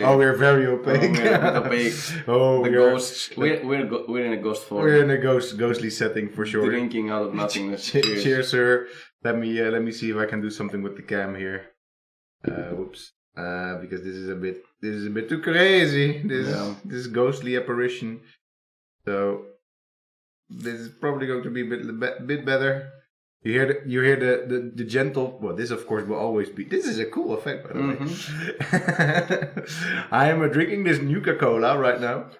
Oh, we're very opaque. We're a bit opaque. Oh, The ghosts. We're in a ghost form. We're in a ghostly setting for sure. Drinking out of nothingness. Cheers, sir. Let me see if I can do something with the cam here. Whoops. Because this is a bit too crazy. This ghostly apparition. So this is probably going to be a bit better. You hear the gentle. Well, this of course will always be. This is a cool effect, by the way. I am drinking this Nuka-Cola right now.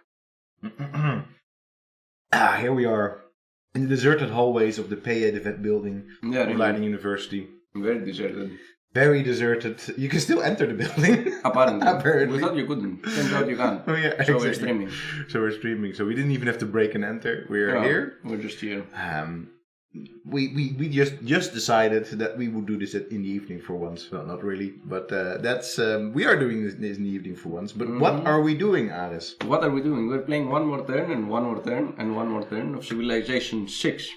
Here we are in the deserted hallways of the P.A. de Vet building of Leiden University. Very deserted. Very deserted. You can still enter the building. Apparently. We thought you couldn't. Turns out you can. Oh, yeah, so exactly. we're streaming. So we didn't even have to break and enter. We're here. We're just here. We just decided that we would do this in the evening for once. Well, not really, but that's we are doing this in the evening for once. But what are we doing, Aris? What are we doing? We're playing one more turn and one more turn and one more turn of Civilization 6.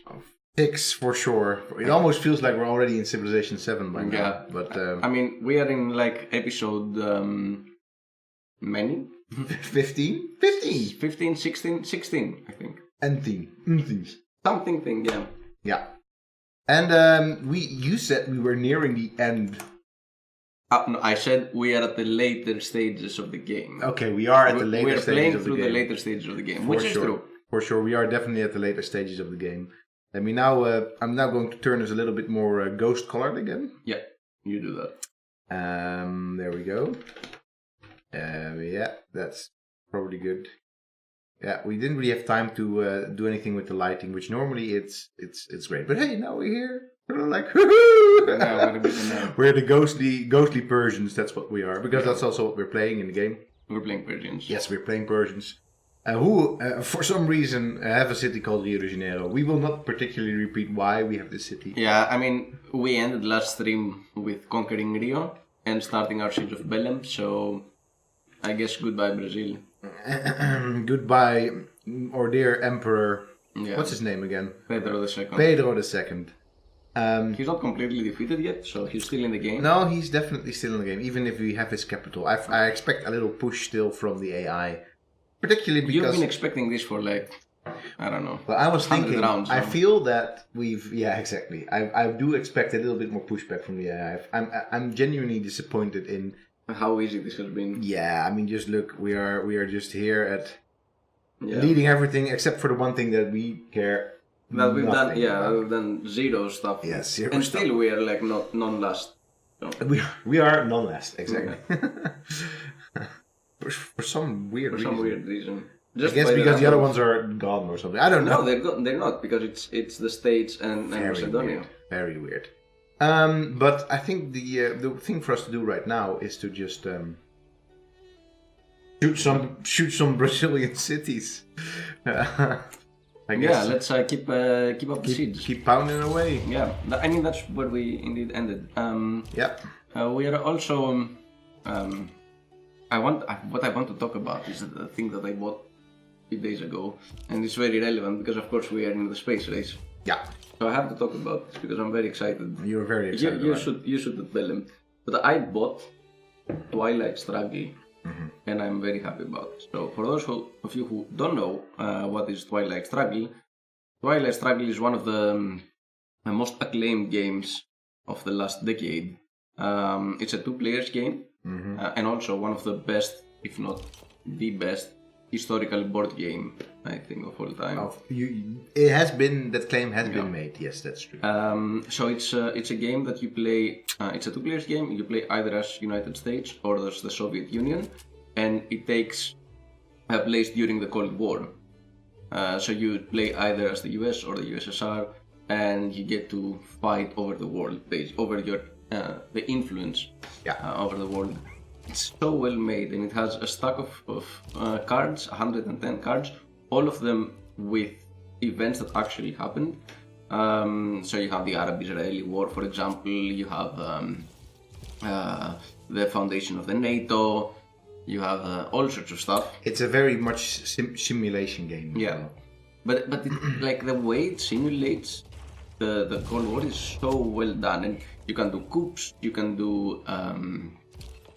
6 for sure. It almost feels like we're already in Civilization 7 by now. Yeah, but I mean, we are in like episode many? 15? 15, 16, I think. And Something thing, yeah. Yeah. And you said we were nearing the end. No, I said we are at the later stages of the game. Okay, we are at the later stages of the game. We're playing through the later stages of the game, which is true. For sure, we are definitely at the later stages of the game. Let me now. I'm now going to turn this a little bit more ghost colored again. Yeah, you do that. There we go. Yeah, that's probably good. Yeah, we didn't really have time to do anything with the lighting, which normally it's great. But hey, now we're here. We're like, we're the ghostly Persians. That's what we are, because that's also what we're playing in the game. We're playing Persians. Yes, we're playing Persians. Who, for some reason, have a city called Rio de Janeiro. We will not particularly repeat why we have this city. Yeah, I mean, we ended last stream with conquering Rio and starting our siege of Belém, so I guess goodbye Brazil. Goodbye, our dear Emperor. Yeah. What's his name again? Pedro II. Pedro II. He's not completely defeated yet, so he's still in the game. No, he's definitely still in the game, even if we have his capital. I expect a little push still from the AI. Particularly because... You've been expecting this for like, I don't know. Well, I was thinking, rounds, I feel that we've... Yeah, exactly. I do expect a little bit more pushback from the AI. I'm genuinely disappointed in... How easy this has been. Yeah, I mean, just look, we are just here at... leading everything, except for the one thing that we care that we've done, we've done zero stuff. Yeah, zero and stuff. Still we are like not non-last. So. We are non-last, exactly. For some weird reason. Just I guess because the other ones are gone or something. I don't know. No, they're not, because it's the States and Macedonia. Weird. Very weird. But I think the thing for us to do right now is to just shoot some Brazilian cities. I guess. Yeah, let's keep up the siege. Keep pounding away. Yeah, I mean that's where we indeed ended. We are also. What I want to talk about is the thing that I bought a few days ago, and it's very relevant because of course we are in the space race. Yeah. So I have to talk about this because I'm very excited. You're very excited. You should tell them. But I bought Twilight Struggle, and I'm very happy about it. So for those of you who don't know what is Twilight Struggle is one of the most acclaimed games of the last decade. It's a 2-player game, and also one of the best, if not the best, historical board game, I think, of all time. That claim has been made. Yes, that's true. So it's a game that you play. It's a 2-player game. You play either as United States or as the Soviet Union, and it takes place during the Cold War. So you play either as the US or the USSR, and you get to fight over the world, over your the influence over the world. It's so well made, and it has a stack of cards, 110 cards, all of them with events that actually happened. So you have the Arab-Israeli war, for example. You have the foundation of the NATO. You have all sorts of stuff. It's a very much simulation game. Yeah, but like the way it simulates the Cold War is so well done, and you can do coups, you can do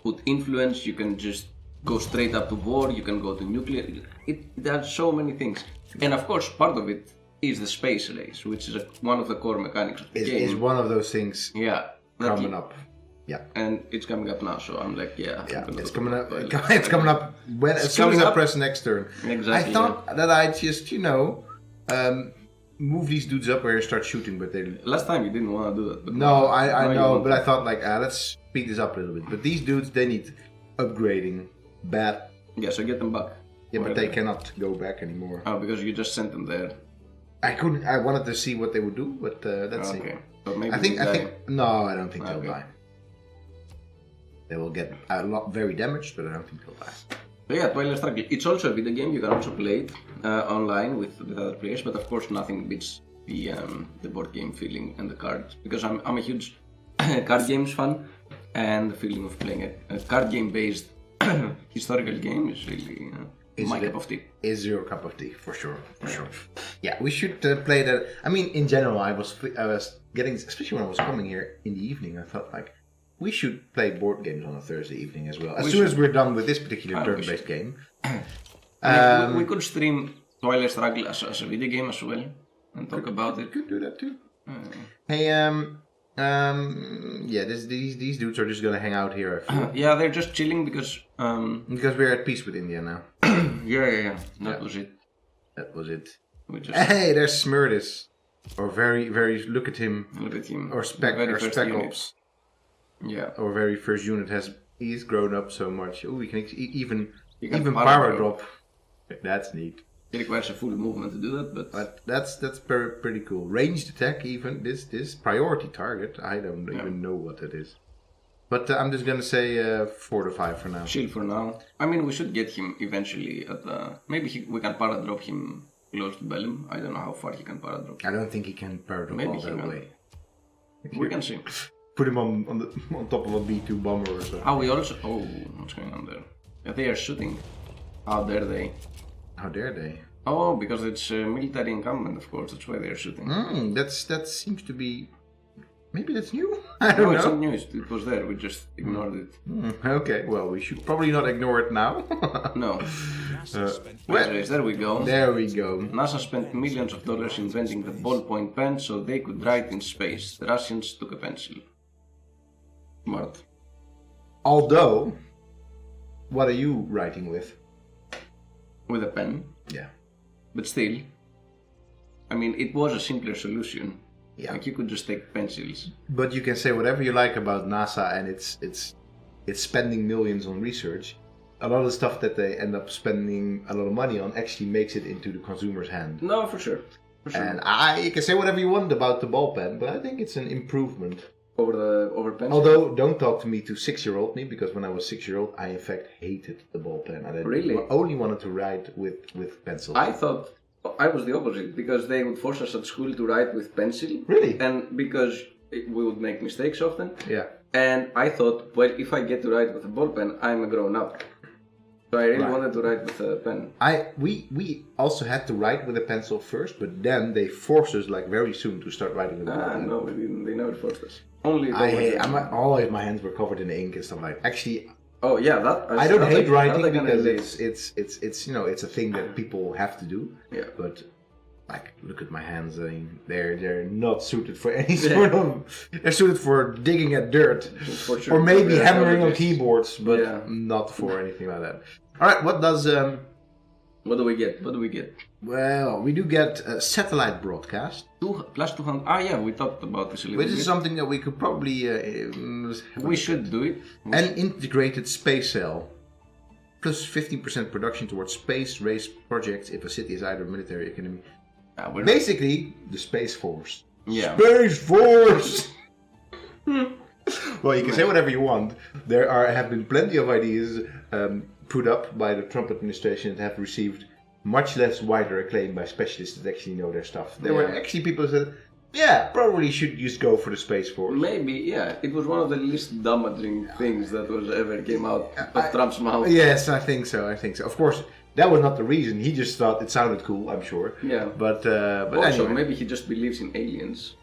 put influence, you can just go straight up to war, you can go to nuclear. It has so many things. And of course, part of it is the space race, which is one of the core mechanics of the game. It's one of those things coming up. Yeah. And it's coming up now, so I'm like, it's coming up. It's coming up as soon as I press next turn. Exactly. I thought that I just, move these dudes up where you start shooting, but they... Last time you didn't want to do that. No, I know, but I thought like, let's speed this up a little bit. But these dudes, they need upgrading bad. Yeah, so get them back. Yeah, but they cannot go back anymore. Oh, because you just sent them there. I wanted to see what they would do, but let's see. So maybe I think no, I don't think they'll die. They will get very damaged, but I don't think they'll die. So yeah, Twilight Struggle. It's also a video game. You can also play it online with other players, but of course nothing beats the board game feeling and the cards, because I'm a huge card games fan, and the feeling of playing a card game based historical game is really my cup of tea. Is your cup of tea, for sure, Yeah, we should play that. I mean, in general, I was getting, especially when I was coming here in the evening, I thought like, we should play board games on a Thursday evening as well. As soon as we're done with this particular turn-based game. We could stream Twilight Struggle as a video game as well and talk about it. Could do that too. Hey, these dudes are just gonna hang out here. I feel. Yeah, they're just chilling because we're at peace with India now. Yeah. That was it. Hey, there's Smurtis, or very. Look at him. Or Speckles. Yeah. Our very first unit he's grown up so much. Oh, we can even power drop. That's neat. It requires a full movement to do that, but that's pretty cool. Ranged attack, even this priority target. I don't even know what it is. But I'm just gonna say 4 to 5 for now. Chill for now. I mean, we should get him eventually at maybe we can para drop him close to Bellum. I don't know how far he can para drop. I don't think he can para drop all that way. We can see. Put him on top of a B2 bomber or something. What's going on there? Yeah, they are shooting. How dare they? How dare they? Oh, because it's military encampment, of course. That's why they are shooting. That seems to be. Maybe that's new. I don't know. It's not new. It was there. We just ignored it. Okay. Well, we should probably not ignore it now. No. There we go. There we go. NASA spent millions of dollars inventing the ballpoint pen so they could write in space. The Russians took a pencil. Smart. Although, what are you writing with? With a pen. Yeah. But still, I mean, it was a simpler solution. Yeah. Like you could just take pencils. But you can say whatever you like about NASA and it's spending millions on research. A lot of the stuff that they end up spending a lot of money on actually makes it into the consumer's hand. No, for sure. And you can say whatever you want about the ball pen, but I think it's an improvement. Over pencil? Although, don't talk to me to 6-year-old me, because when I was 6-year-old, I in fact hated the ball pen. I only wanted to write with pencil. I thought I was the opposite, because they would force us at school to write with pencil. Really? And because we would make mistakes often. Yeah. And I thought, well, if I get to write with a ball pen, I'm a grown up. So I really wanted to write with a pen. We also had to write with a pencil first, but then they forced us like very soon to start writing with a ball pen. No, we didn't. They never forced us. Always my hands were covered in ink and stuff like that. Actually, oh yeah, I don't hate writing because it's a thing that people have to do. Yeah. But like, look at my hands. I mean, they're not suited for any sort of. They're suited for digging at dirt, for sure. Or maybe hammering on keyboards, but not for anything like that. All right, what do we get? Well, we do get a satellite broadcast. Plus 200. Ah, yeah, we talked about this a little bit. Which is something that we could probably. We should do it. An integrated space cell. Plus 15% production towards space race projects if a city is either military academy. Basically, the Space Force. Yeah. Space Force! Well, you can say whatever you want. There have been plenty of ideas put up by the Trump administration that have received much less wider acclaim by specialists that actually know their stuff. There were actually people who said, yeah, probably should just go for the Space Force. Maybe, yeah. It was one of the least damaging things that was ever came out of Trump's mouth. Yes, I think so. Of course, that was not the reason. He just thought it sounded cool, I'm sure. Yeah. But also, anyway. Maybe he just believes in aliens.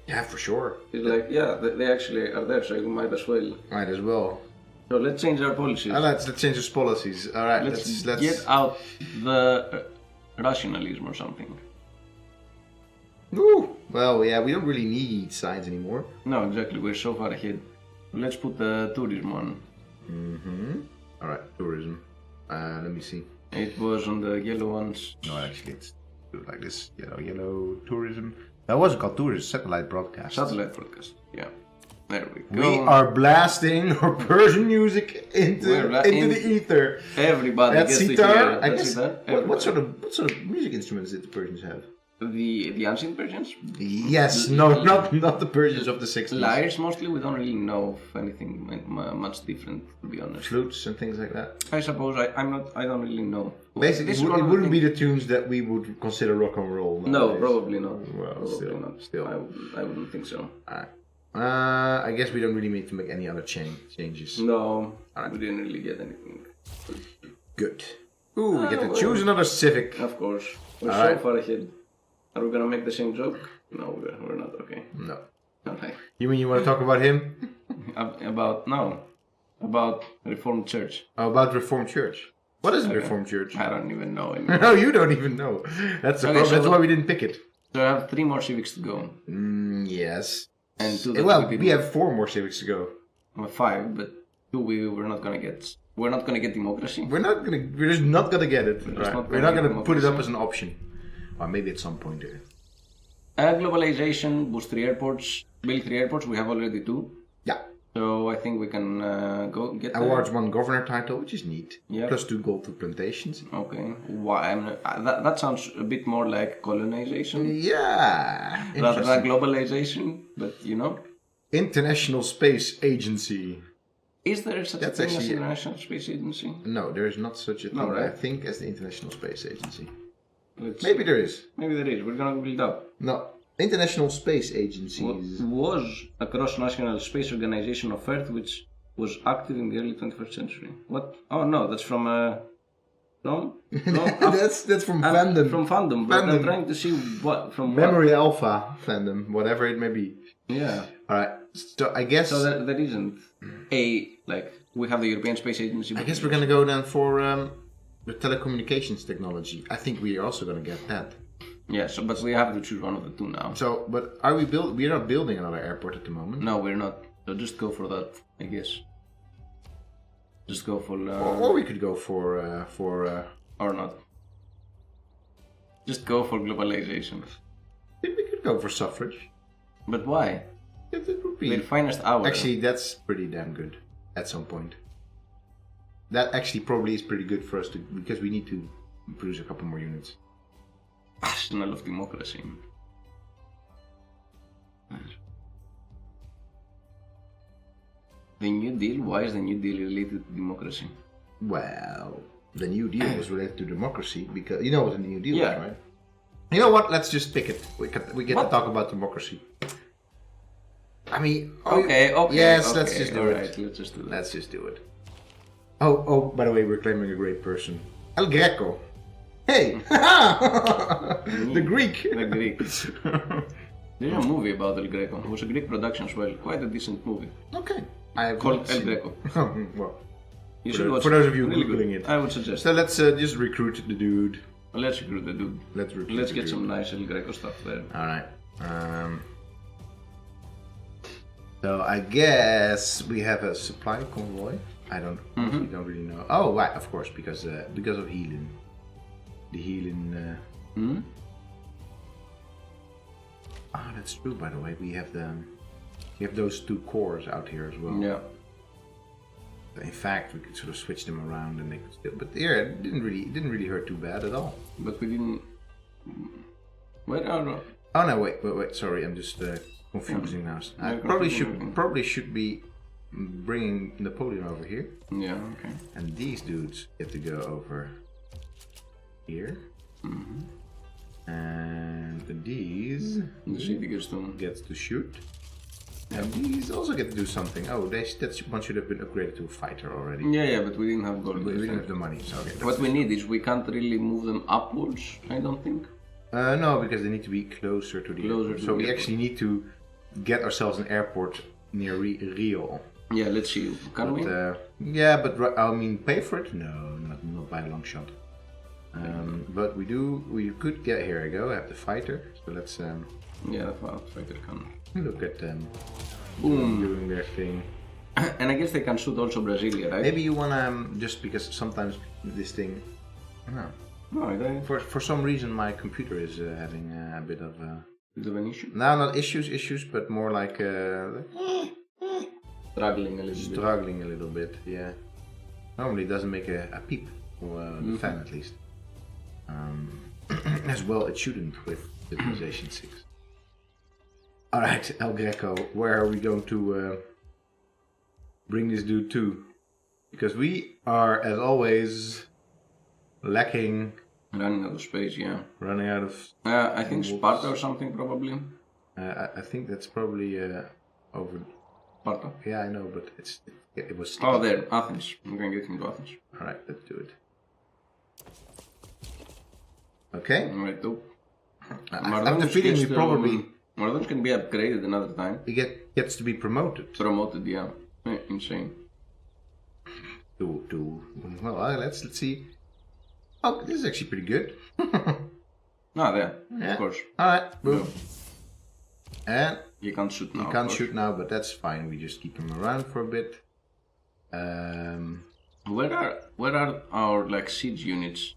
Yeah, for sure. He's like, yeah, they actually are there, so you might as well. Might as well. So let's change our policies. Let's change those policies. All right, let's let's get out the rationalism or something. Ooh, well, yeah, we don't really need signs anymore. No, exactly. We're so far ahead. Let's put the tourism on. All right, tourism. Let me see. It was on the yellow ones. No, actually, it's like this. Yellow tourism. That wasn't called tourism. Satellite broadcast. Satellite broadcast. Yeah. There we go. We are blasting our Persian music into the ether. Everybody That's gets sitar. to hear. I That's guess. What sort of music instruments did the Persians have? The ancient Persians? Yes, not the Persians of the 60s. Lyres mostly. We don't really know of anything much different, to be honest. Flutes and things like that. I suppose I don't really know. Basically, it wouldn't be the tunes that we would consider rock and roll. No, probably not. Well, probably still. I wouldn't think so. Alright. I guess we don't really need to make any other changes. No, we didn't really get anything. Good. Ooh, we get to choose another civic. Of course. We're so far ahead. Are we gonna make the same joke? No, we're not. Okay. No. Okay. You mean you want to talk about him? About Reformed Church. Oh, about Reformed Church. What is Reformed Church? I don't even know anymore. No, you don't even know. That's the problem. That's why we didn't pick it. So I have 3 more civics to go. Yes. And 2 that we have 4 more civics to go. Well, 5, but 2 we're not gonna get. We're not gonna get democracy. We're just not gonna get it. We're not gonna put it up as an option. Or maybe at some point there. Globalization, boost 3 airports, build 3 airports. We have already 2. Yeah. So I think we can go get awards 1 governor title, which is neat. Yeah. Plus 2 gold to plantations. Okay. Why? That sounds a bit more like colonization. Yeah. Rather than globalization, but you know. International Space Agency. Is there such a thing as the International Space Agency? No, there is not such a thing, right? I think, as the International Space Agency. Maybe there is. Maybe there is. We're gonna build up. No. International Space Agency was a cross-national space organization of Earth which was active in the early 21st century. What? Oh no, that's from that's from fandom. From fandom. But I'm trying to see what from Memory Alpha fandom, whatever it may be. Yeah. All right. So I guess. So there isn't we have the European Space Agency. I guess we're gonna go then for the telecommunications technology. I think we are also gonna get that. Yeah. So, but we have to choose one of the 2 now. So, but are we We're not building another airport at the moment. No, we're not. So just go for that, I guess. Just go for. Or we could go for. Or not. Just go for globalization. We could go for suffrage. But why? It would be the finest hour. Actually, that's pretty damn good. At some point. That actually probably is pretty good for us because we need to produce a couple more units. Arsenal of democracy. The New Deal? Why is the New Deal related to democracy? Well, the New Deal was related to democracy because you know what the New Deal was, right? You know what? Let's just pick it. We get to talk about democracy. I mean, okay. Yes, okay, let's just do it. Right, let's just do that. Let's just do it. Oh, by the way, we're claiming a great person. El Greco. Hey! The Greek! The Greek. There's a movie about El Greco. It was a Greek production as well. Quite a decent movie. Okay. Called El Greco. Well, you should watch for those of you really Googling it. I would suggest. So let's just recruit the dude. Let's recruit the dude. Let's get some nice El Greco stuff there. Alright. So I guess we have a supply convoy. We don't really know. Oh, right, of course, because of Helen. The Helen. Ah, that's true. By the way, we have those 2 cores out here as well. Yeah. In fact, we could sort of switch them around, and they could still. But yeah, it didn't really hurt too bad at all. But we didn't. Wait, no. Oh no! Wait! Sorry, I'm just confusing now. I probably should be bringing Napoleon over here. Yeah. Okay. And these dudes get to go over here. And these the city gets to shoot. And these also get to do something. Oh, that one should have been upgraded to a fighter already. Yeah, but we didn't have gold. We didn't have the money. So okay, what we need is we can't really move them upwards. I don't think. No, because they need to be closer to the airport. So we actually need to get ourselves an airport near Rio. Yeah, let's see. Can we? Yeah, but I mean, pay for it? No, not by a long shot. But we could get, here I go, I have the fighter, so let's yeah, the fighter can look at them Boom. doing their thing. And I guess they can shoot also Brasilia, right? Maybe you wanna, just because sometimes this thing, No, for some reason my computer is having a bit of an issue? no, not issues, but more like Struggling a little bit, yeah. Normally it doesn't make a peep, or the fan at least. As well, it shouldn't with Civilization 6. Alright, El Greco, where are we going to bring this dude to? Because we are, as always, lacking... Running out of space, yeah. Running out of... I think Sparta or something, probably. I think that's probably over... Sparta? Yeah, I know, but it was... Oh, there, Athens. I'm going to get him to Athens. Alright, let's do it. Okay. Alright, though. I have the feeling we probably... Marathons can be upgraded another time. He gets to be promoted. Promoted, yeah. Insane. Well, let's see. Oh, this is actually pretty good. There, yeah. Of course. Alright, boom. And you can't shoot now. You can't shoot now, but that's fine. We just keep him around for a bit. Where are our siege units?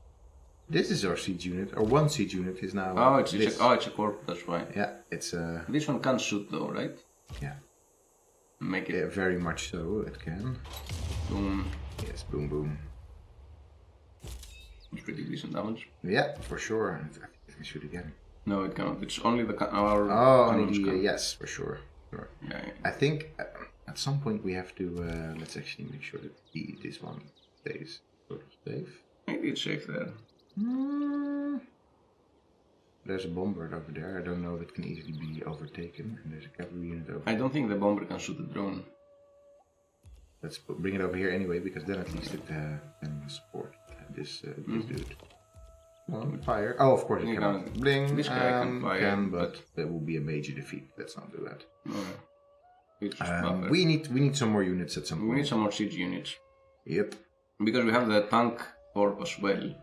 This is our siege unit. Our one siege unit is now. Oh, it's a corp. That's why. Yeah, it's This one can shoot though, right? Yeah. Make it. Yeah, very much so. It can. Boom. Yes, boom, boom. It's pretty decent damage. Yeah, for sure. I think we shoot again. No, it cannot. It's only our. Yes, for sure. Yeah. I think at some point we have to. Let's actually make sure that this one stays sort of safe. Maybe it's safe there. There's a bomber over there. I don't know if it can easily be overtaken. And there's a cavalry unit over there. I don't think the bomber can shoot the drone. Let's bring it over here anyway, because then at least it can support this dude. Fire. Oh, of course it can. Bling. This guy can fire, but that will be a major defeat. Let's not do that. Okay. We need some more units at some point. We need some more siege units. Yep. Because we have the tank corp as well.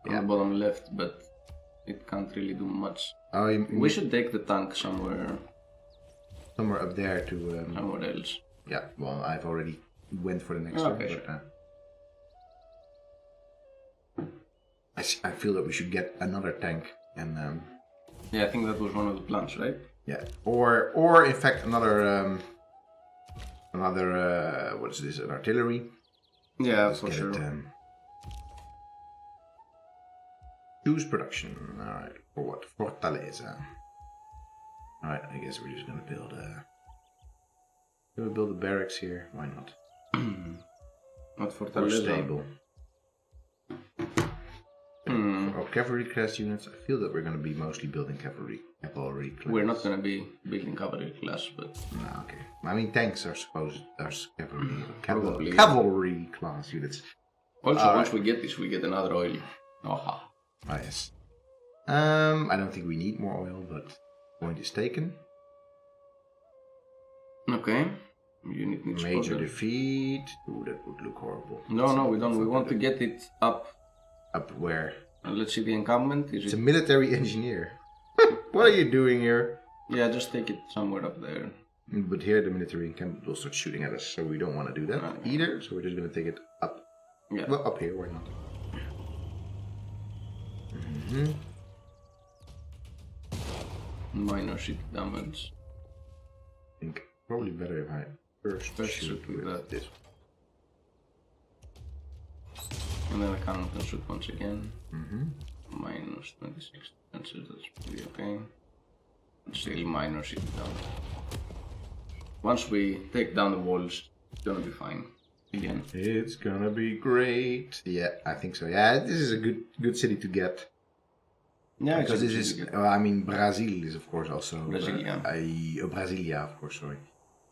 On the bottom left, but it can't really do much. We should take the tank somewhere up there to... somewhere else. Yeah, well, I've already went for the next one. Okay, but, I feel that we should get another tank and... yeah, I think that was one of the plans, right? Yeah, or in fact another what is this? An artillery? Yeah, for sure. Choose production. All right, for what? Fortaleza. All right, I guess we're just gonna build a barracks here. Why not? Not Fortaleza. Stable. Our cavalry class units, I feel that we're going to be mostly building cavalry class. We're not going to be building cavalry class, but... No, okay. I mean, tanks are supposed as cavalry class units. Also, once we get this, we get another oil. Aha. Ah, yes. I don't think we need more oil, but point is taken. Okay. Unit needs major defeat. Ooh, that would look horrible. No, we don't. We want to get it up. Up where? Let's see the encampment. It's a military engineer. What are you doing here? Yeah, just take it somewhere up there. But here the military encampment will start shooting at us, so we don't want to do that either. So we're just going to take it up. Yeah. Well, up here, why not? Minor ship damage. I think probably better if I first shoot with this. And then the cannon can shoot once again. Minus 26 defenses, that's pretty okay. Still minor ship damage. Once we take down the walls, it's gonna be fine. Again. It's gonna be great. Yeah, I think so. Yeah, this is a good city to get. Yeah, because this is. I mean, Brazil is of course also. Brasilia. Brasilia, of course. Sorry,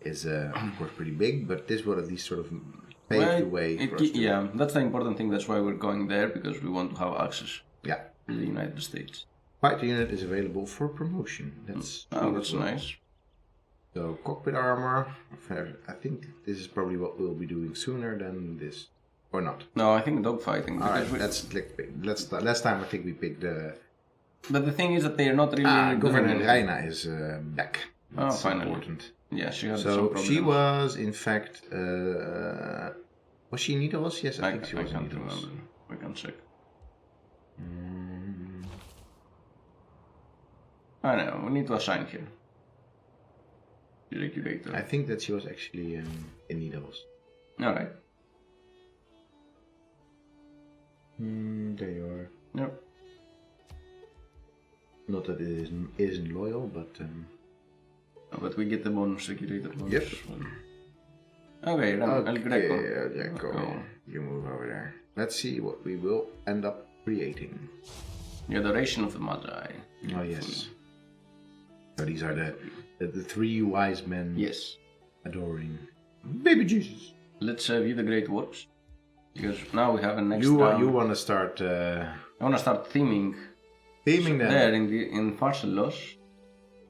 is of course pretty big, but this will at least sort of pave the way. For us yeah, that's the important thing. That's why we're going there, because we want to have access. Yeah. To the United States. Fighter unit is available for promotion. That's that's nice. So cockpit armor. I think this is probably what we'll be doing sooner than this, or not. No, I think dogfighting. Alright, let's last time I think we picked the. But the thing is that they are not really. Governor Reina is back. That's finally. Important. Yeah, she had some So problems. she was, in fact, was she in Nidaros? Yes, I think she was in can't Nidaros. remember. We can check. I know, we need to assign here. Regulator. I think that she was actually in Nidaros. Alright. There you are. Yep. Not that it isn't loyal, but. But we get the bonus, regulated bonus. Yep. Okay, El Greco. El Greco. You move over there. Let's see what we will end up creating. The Adoration of the Magi. Oh yes. So these are the three wise men. Yes. Adoring baby Jesus. Let's view the great works. Because now we have a next You round. you want to start? I want to start theming. Theming them. There in Pharsalos.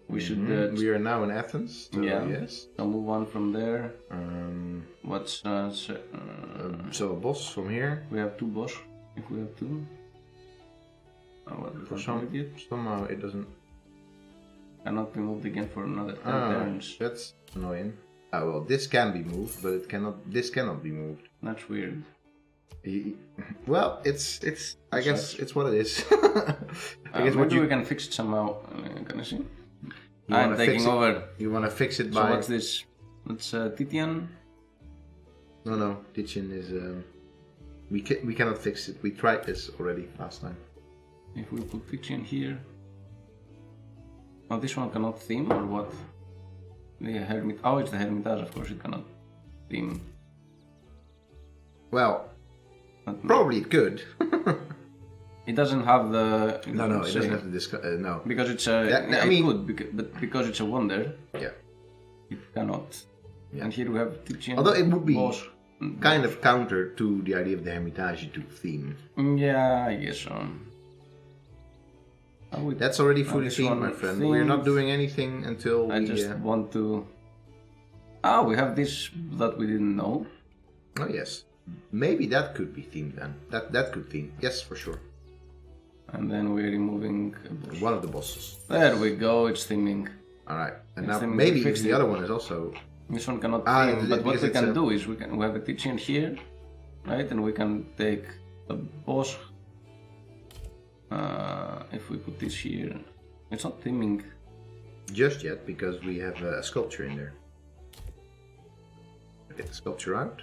We should. We are now in Athens. So yeah. Yes. I'll move on from there. What's so a boss from here. We have two boss. If we have two. For somehow it doesn't. Cannot be moved again for another 10 turns. That's annoying. Oh well, this can be moved, but it cannot. This cannot be moved. That's weird. Well, it's. I guess it's what it is. I guess maybe we can fix it somehow. Can I see? I'm taking over. You want to fix it by? So what's this? That's Titian. No. Titian is. We cannot fix it. We tried this already last time. If we put Titian here. Oh, this one cannot theme or what? The Hermit. Oh, it's the Hermitage. Of course, it cannot theme. Well, probably it could. It doesn't have the. No, it doesn't have the no. Because it's a. Yeah, I mean, it could, but because it's a wonder. Yeah. It cannot. Yeah. And here we have Titian. Although it would be kind of counter to the idea of the Hermitage to theme. Yeah, I guess so. That's already fully themed, my friend. We're not doing anything until I just want to. Ah, we have this that we didn't know. Oh yes, maybe that could be themed then. That could theme. Yes, for sure. And then we're removing one of the bosses. There we go. It's theming. All right, and now maybe the other one is also. This one cannot theme, but what we can do is we have a Titian here, right? And we can take the boss. If we put this here, it's not theming just yet because we have a sculpture in there. Get the sculpture out.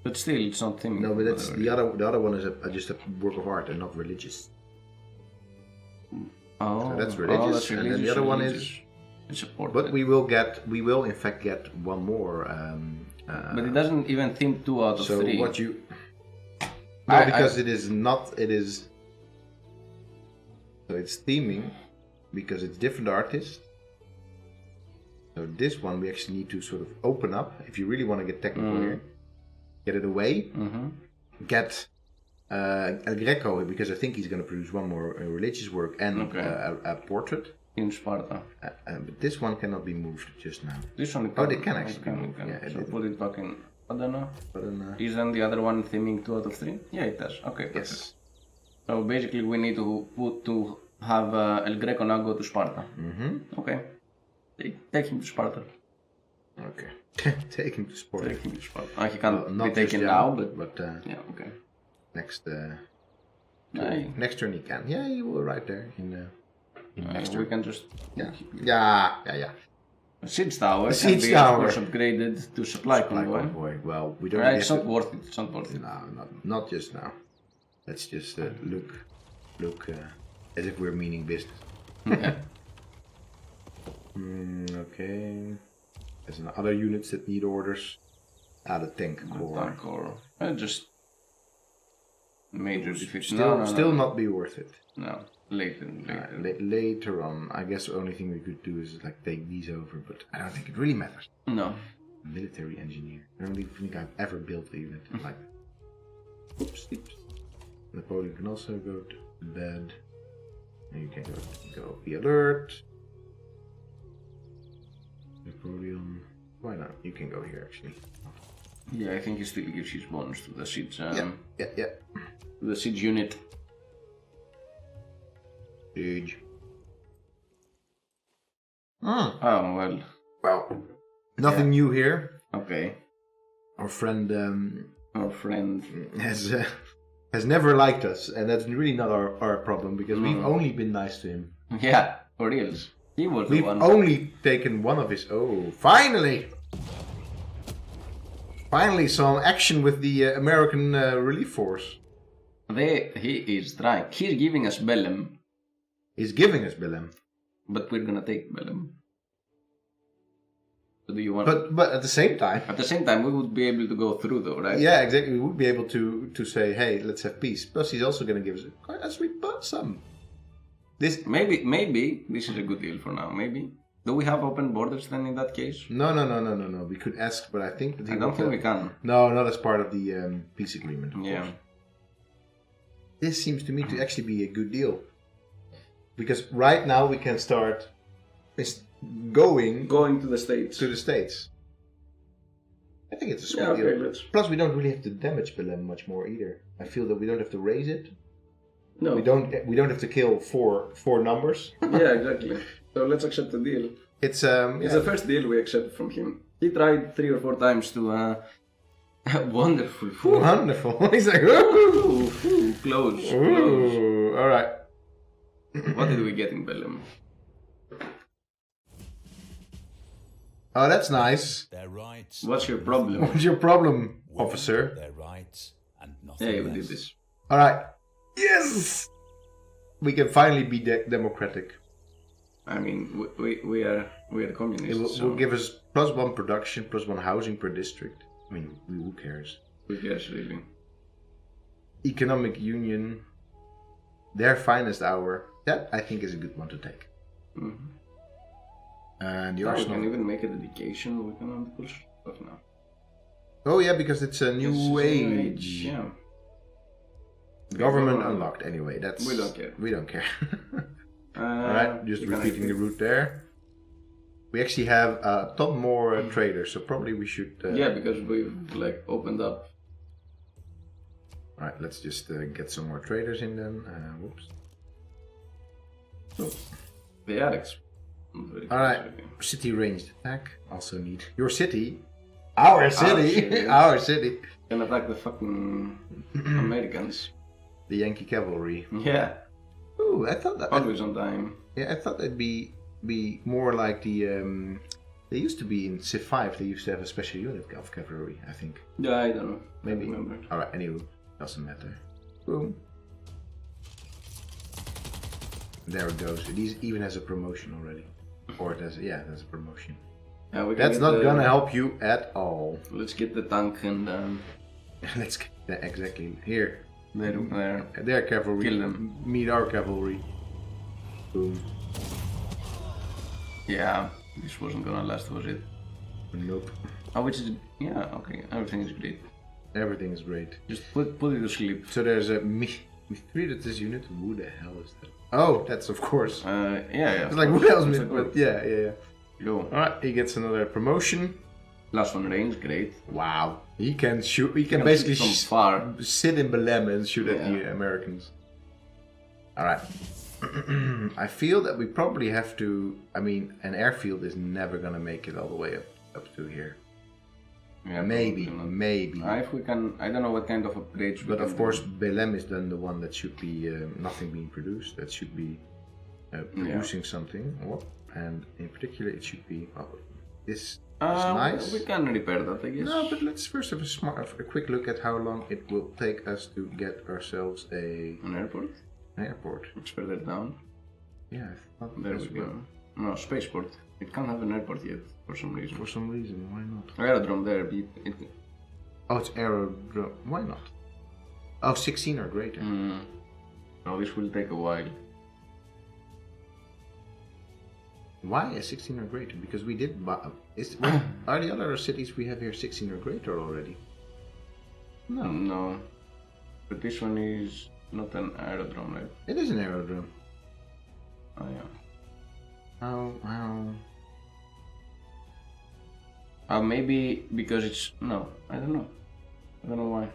But still, it's not theming. No, but that's the other one is just a work of art and not religious. Oh, so that's religious, that's and then the other one is. It's a portrait. But we will in fact get one more. But it doesn't even theme 2 out of 3. So what you? No, because it is not. It is. So it's theming because it's different artists. So this one we actually need to sort of open up if you really want to get technical here. Get it away. Get El Greco because I think he's going to produce one more religious work and a portrait. In Sparta. But this one cannot be moved just now. This one can. Oh, they can actually be moved. Yeah, so put it back in. I don't know. Is then the other one theming 2 out of 3? Yeah, it does. Okay, perfect. Yes. So basically we need to have El Greco now go to Sparta. Okay. Take him to Sparta. Okay. Take him to Sparta. Take him to Sparta. He can't be taken now, but yeah, okay. Next next turn he can. Yeah, he will right there in next turn. We can just yeah. Siege tower can be of course upgraded to supply convoy. Well, we don't. It's not worth it. It's not worth it. No, not just now. Let's just look as if we're meaning business. Yeah. Okay. There's other units that need orders. The tank core. Just major defeat. Still not be worth it. No, later. Later on. I guess the only thing we could do is like take these over, but I don't think it really matters. No. Military engineer. I don't even think I've ever built a unit like that. Oops. Napoleon can also go to bed. And you can go be alert. Napoleon. Why not? You can go here actually. Yeah, I think he still gives his bonus to the siege. Yeah. The siege unit. Siege. Oh well. Well, nothing new here. Okay. Our friend has never liked us, and that's really not our problem because we've only been nice to him. Yeah, for reals. He was the We've one. only taken one of his. Oh, finally! Finally, some action with the American relief force. He is trying. He's giving us Bellem, He's giving us Belém. but we're gonna take Bellem. So do you want? But at the same time, At the same time, we would be able to go through, though, right? yeah, exactly. We would be able to say, hey, let's have peace. Plus, he's also going to give us quite a sweet sum. This Maybe this is a good deal for now. Maybe. Do we have open borders then in that case? no. We could ask, but I think that I don't think we can. No, not as part of the peace agreement. Of Yeah. course. This seems to me to actually be a good deal, because right now we can start going Going to the States. to the States. I think it's a sweet Yeah, deal. okay, let's. Plus, we don't really have to damage Belém much more either. I feel that we don't have to raise it. No. We don't have to kill four numbers. Yeah, exactly. So let's accept the deal. It's It's the first deal we accept from him. He tried 3 or 4 times to. Wonderful. wonderful. He's like, ooh, Close. Close. ooh. All right. What did we get in Bellem? Oh, that's nice. Their rights. What's your problem? What's your problem, officer? Their rights and nothing Yeah, we less. did this. All right. Yes. We can finally be democratic. I mean, we are communists. It will give us +1 production, +1 housing per district. I mean, who cares? Who cares really? Economic union, their finest hour. That I think is a good one to take. Mm-hmm. And the We arsenal. can even make a dedication. We can push stuff now. Oh yeah, because it's a new It's a new age. Yeah. Government Well, unlocked. Anyway, that's we don't care. We don't care. All right, just repeating the route there. We actually have a ton more traders, so probably we should. Yeah, because we've like opened up. All right, let's just get some more traders in then. Whoops. Oh. The Arex. All right, city ranged attack. Also need your city. Our city. city. Our city. Can attack the fucking Americans. The Yankee cavalry. Yeah. Ooh, I thought that. Always on time. Yeah, I thought that'd be more like the. They used to be in Civ 5. They used to have a special unit of cavalry. I think. Yeah, I don't know. Maybe. I remember. All right. Anyway, doesn't matter. Boom. There it goes. It even has a promotion already. Or it has, yeah, there's a promotion. Yeah, we can That's get not the- gonna help you at all. Let's get the tank and Let's get that exactly here. there. Their cavalry. Kill them. Meet our cavalry. Boom. Yeah, this wasn't gonna last, was it? Nope. Oh, which is okay. Everything is great. Everything is great. Just put it to sleep. So there's a me. We treated this unit. Who the hell is that? Oh, that's of course. Yeah. It's like who else? It's a But group. yeah. Go. All right, he gets another promotion. Last one range, great. Wow. He can shoot. He can Can basically shoot from far. sit in Belém and shoot at Yeah. the Americans. All right. I feel that we probably have to. I mean, an airfield is never gonna make it all the way up to here. Yeah, Maybe. probably not. If we can, I don't know what kind of upgrades. But we of can course, do. Belém is then the one that should be nothing being produced. That should be producing something. Oh, and in particular, it should be. Oh, this is nice. We can repair that, I guess. No, but let's first have a quick look at how long it will take us to get ourselves An airport. an airport. It's further down. Yeah, I thought There as we well. go. No, spaceport. It can't have an airport yet for some reason. For some reason, why not? Aerodrome there. Oh, it's aerodrome. Why not? Oh, 16 or greater. No, this will take a while. Why is 16 or greater? Because we did buy. Are the other cities we have here 16 or greater already? No. No. But this one is not an aerodrome, right? It is an aerodrome. Oh yeah. How? Maybe because it's... No, I don't know. I don't know why.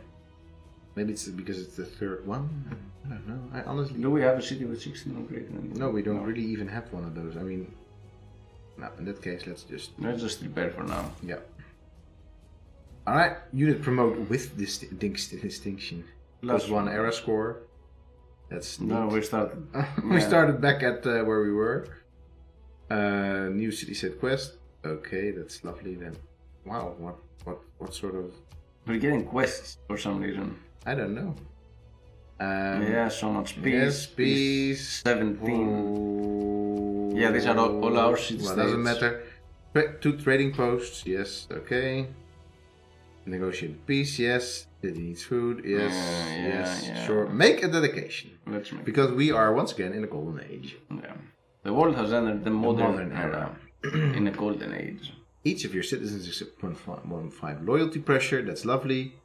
Maybe it's because it's the third one. I don't know. I honestly. Do we have a city with 16 or greater? No, we don't really even have one of those. I mean, no. In that case, let's just prepare for now. Yeah. All right. Unit promote with distinction. +1 era score. That's neat. No, we started. We started back at where we were. New city set quest. Okay, that's lovely then. Wow. What sort of? We're getting quests for some reason. I don't know. Yeah, so much peace. Yes, peace. 17. Yeah, these are all our shit Well, states. doesn't matter. 2 trading posts. Yes. Okay. Negotiate peace. Yes. City needs food. Yes. Yes. Yeah. Sure. Make a dedication. Let's make Because we are once again in a golden age. Yeah. The world has entered the modern era. In a golden age. Each of your citizens is 1.5 loyalty pressure. That's lovely.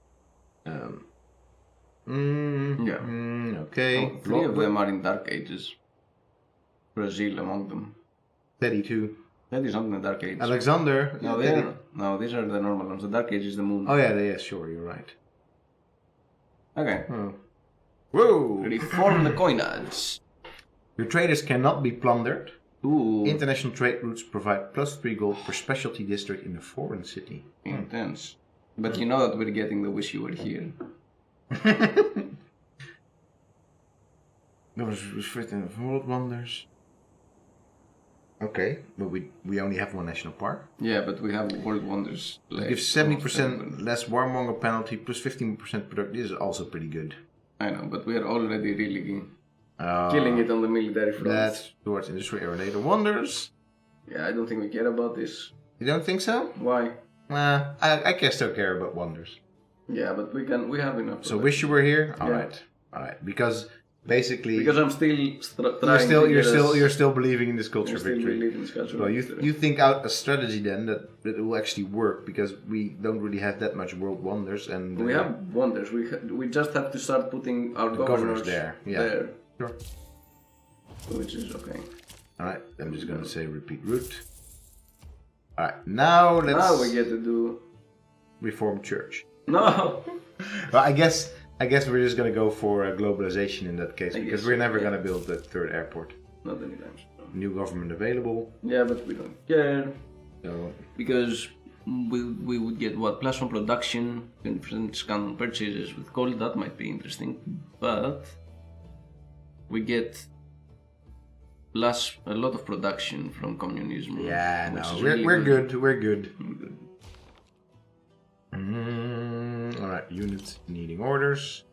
Okay. 3 of them are in Dark Ages. Brazil among them. Teddy too. That is not in the Dark Ages. Alexander. No, these are the normal ones. The Dark Age is the moon. Oh yeah, sure, you're right. Okay. Oh. Whoa! Reform the coinage. Your traders cannot be plundered. Ooh. International trade routes provide +3 gold per specialty district in a foreign city. Intense. But you know that we're getting the wish you were here. That was written of world wonders. Okay, but we only have one national park. Yeah, but we have world wonders. It gives 70% less warmonger penalty plus 15% product. This is also pretty good. I know, but we are already really killing it on the military front. That's towards industry aeronator wonders. Yeah, I don't think we care about this. You don't think so? Why? I can still care about wonders. Yeah, but we have enough. So wish you were here. All Yeah. right. Because basically, because I'm still trying. You're still believing in this culture still victory. believe in this culture Well, victory. you think out a strategy then that it will actually work because we don't really have that much world wonders and We have wonders. We just have to start putting our governors there. Yeah. Sure. Which is okay. All right. I'm just gonna say repeat route. All right. Now we get to do reform church. No. Well, I guess we're just gonna go for globalization in that case because we're never gonna build the third airport. Not anytime soon. New government available. Yeah, but we don't care. So Because we would get what, +1 production, 20% discount on purchases with gold. That might be interesting, but we get plus a lot of production from communism. yeah, which no, is we're really good. We're good. All right, units needing orders.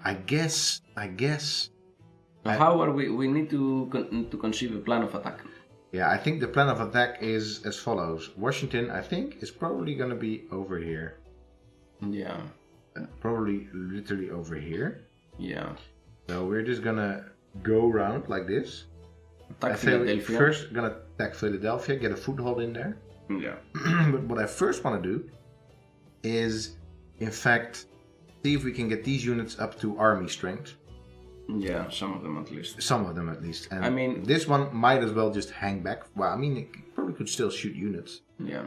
I guess. So how are we? We need to conceive a plan of attack. Yeah, I think the plan of attack is as follows. Washington, I think, is probably gonna be over here. Yeah. Probably literally over here. Yeah. So we're just gonna go around like this. Attack I say we're Philadelphia. first gonna attack Philadelphia, get a foothold in there. Yeah. But what I first want to do is, in fact, see if we can get these units up to army strength. Yeah, some of them at least. Some of them at least. And I mean, this one might as well just hang back. Well, I mean, it probably could still shoot units. Yeah.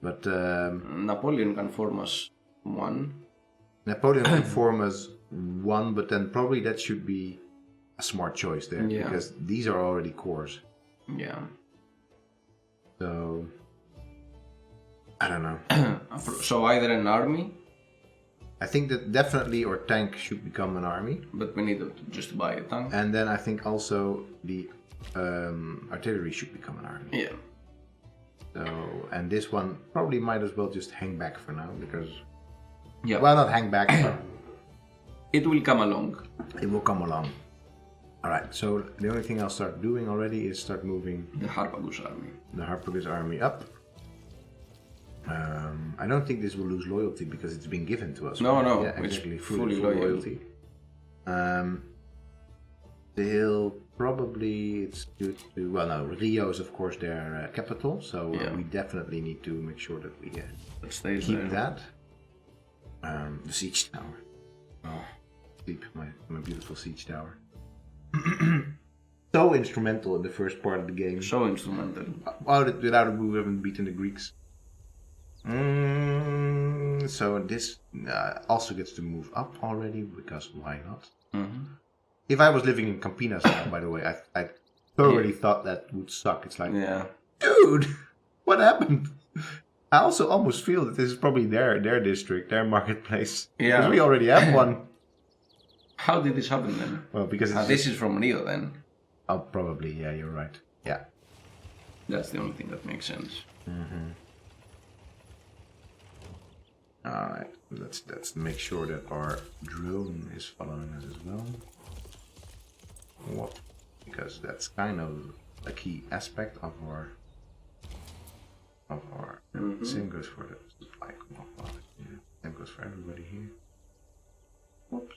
But Napoleon can form us one. Napoleon can form as one, but then probably that should be a smart choice there. Yeah. Because these are already cores. Yeah. So, I don't know. So either an army, I think that definitely our tank should become an army. but we need to just buy a tank. And then I think also the artillery should become an army. Yeah. So, and this one probably might as well just hang back for now because, Yeah. well, not hang back, but It will come along. it will come along. All right. So the only thing I'll start doing already is start moving The Harpagus army. the Harpagus army up. I don't think this will lose loyalty because it's been given to us. No, right? no, Yeah, it's exactly. fully Full loyal. loyalty. They'll probably it's good to no, Rio is of course their capital, so Yeah. we definitely need to make sure that we That stays keep there. that. The siege tower. Oh, sleep, my beautiful siege tower. So instrumental in the first part of the game. So instrumental. Without it, we haven't beaten the Greeks. so this also gets to move up already, because why not? Mm-hmm. If I was living in Campinas now, by the way, I thoroughly thought that would suck. It's like, dude, what happened? I also almost feel that this is probably their district, their marketplace. Yeah. Because we already have one. How did this happen then? Well, because it's this is from Rio then. Oh, probably. Yeah, you're right. Yeah. That's the only thing that makes sense. Mm-hmm. All right. Let's make sure that our drone is following us as well. What? Because that's kind of a key aspect of our. Same goes for the supply commodity. Yeah. Same goes for everybody here. Whoops.